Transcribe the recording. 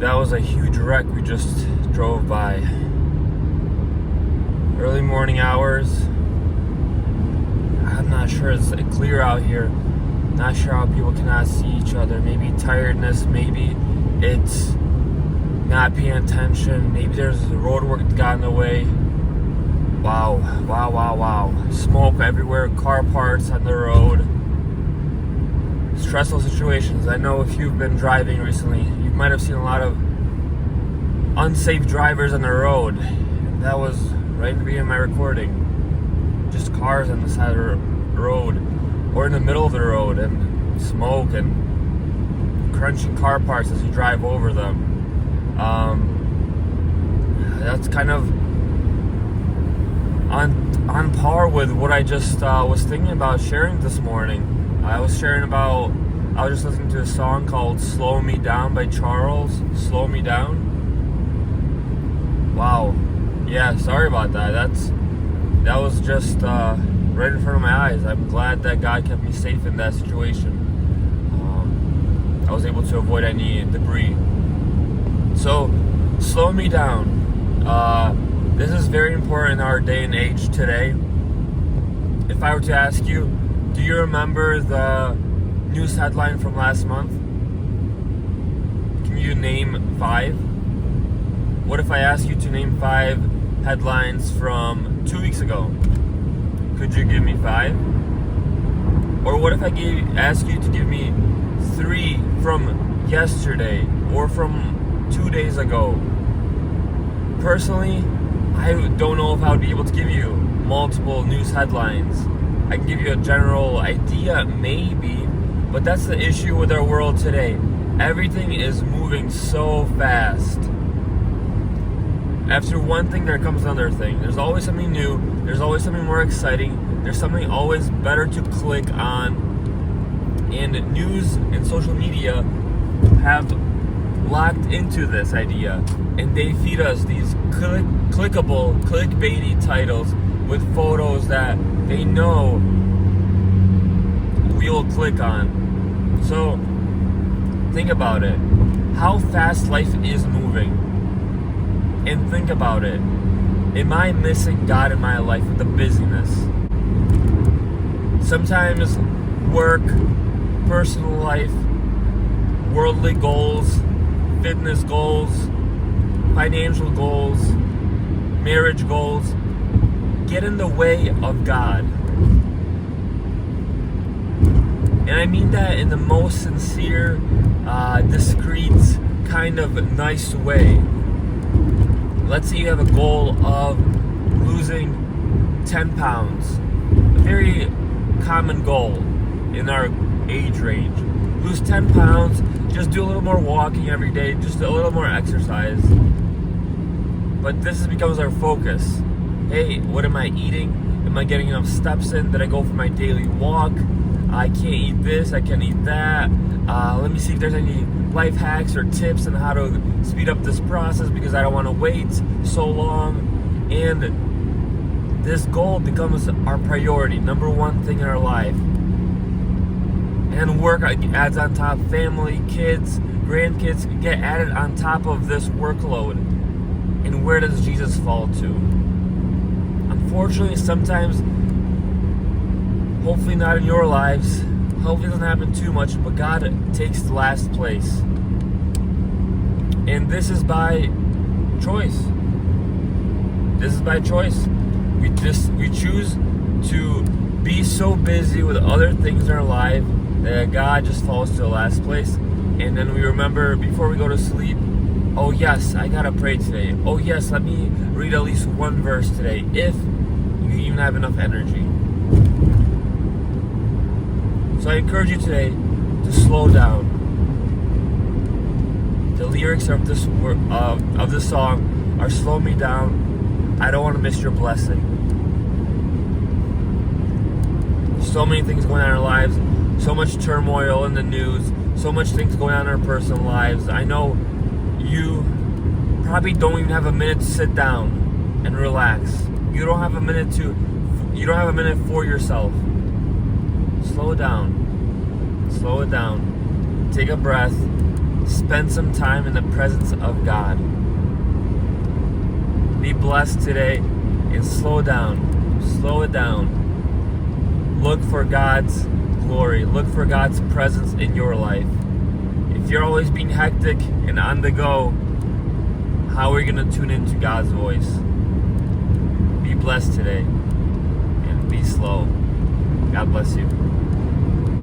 That was a huge wreck we just drove by. Early morning hours. I'm not sure it's clear out here. Not sure how people cannot see each other. Maybe tiredness, maybe it's not paying attention. Maybe there's road work that got in the way. Wow. Smoke everywhere, car parts on the road. Stressful situations. I know if you've been driving recently, you might have seen a lot of unsafe drivers on the road. That was right in the beginning of my recording. Just cars on the side of the road or in the middle of the road, and smoke and crunching car parts as you drive over them. That's kind of on par with what I just was thinking about sharing this morning. I was just listening to a song called Slow Me Down by Charles. Slow Me Down. Wow. Yeah, sorry about that. That was just right in front of my eyes. I'm glad that God kept me safe in that situation. I was able to avoid any debris. So, slow me down. This is very important in our day and age today. If I were to ask you, do you remember the news headline from last month? Can you name 5? What if I ask you to name 5 headlines from 2 weeks ago? Could you give me 5? Or what if I ask you to give me 3 from yesterday or from 2 days ago? Personally, I don't know if I would be able to give you multiple news headlines. I can give you a general idea, maybe, but that's the issue with our world today. Everything is moving so fast. After one thing, there comes another thing. There's always something new. There's always something more exciting. There's something always better to click on. And news and social media have locked into this idea. And they feed us these clickable, clickbaity titles with photos that they know we'll click on. So, think about it. How fast life is moving. And think about it. Am I missing God in my life with the busyness? Sometimes work, personal life, worldly goals, fitness goals, financial goals, marriage goals get in the way of God. And I mean that in the most sincere, discreet, kind of nice way. Let's say you have a goal of losing 10 pounds. A very common goal in our age range. Lose 10 pounds, just do a little more walking every day, just a little more exercise. But this becomes our focus. Hey, what am I eating? Am I getting enough steps in? Did I go for my daily walk? I can't eat this, I can't eat that. Let me see if there's any life hacks or tips on how to speed up this process because I don't want to wait so long. And this goal becomes our priority, number one thing in our life. And work adds on top. Family, kids, grandkids get added on top of this workload. And where does Jesus fall to? Unfortunately, sometimes, hopefully not in your lives, hopefully it doesn't happen too much, but God takes the last place. And this is by choice. This is by choice. We choose to be so busy with other things in our life that God just falls to the last place. And then we remember before we go to sleep, oh yes, I gotta pray today. Oh yes, let me read at least one verse today, if you even have enough energy. So I encourage you today to slow down. The lyrics of this song are "Slow me down. I don't want to miss your blessing." So many things going on in our lives, so much turmoil in the news, so much things going on in our personal lives. I know you probably don't even have a minute to sit down and relax. You don't have a minute for yourself. Slow down. Slow it down. Take a breath. Spend some time in the presence of God. Be blessed today and slow down. Slow it down. Look for God's glory. Look for God's presence in your life. If you're always being hectic and on the go, how are you going to tune into God's voice? Be blessed today and be slow. God bless you.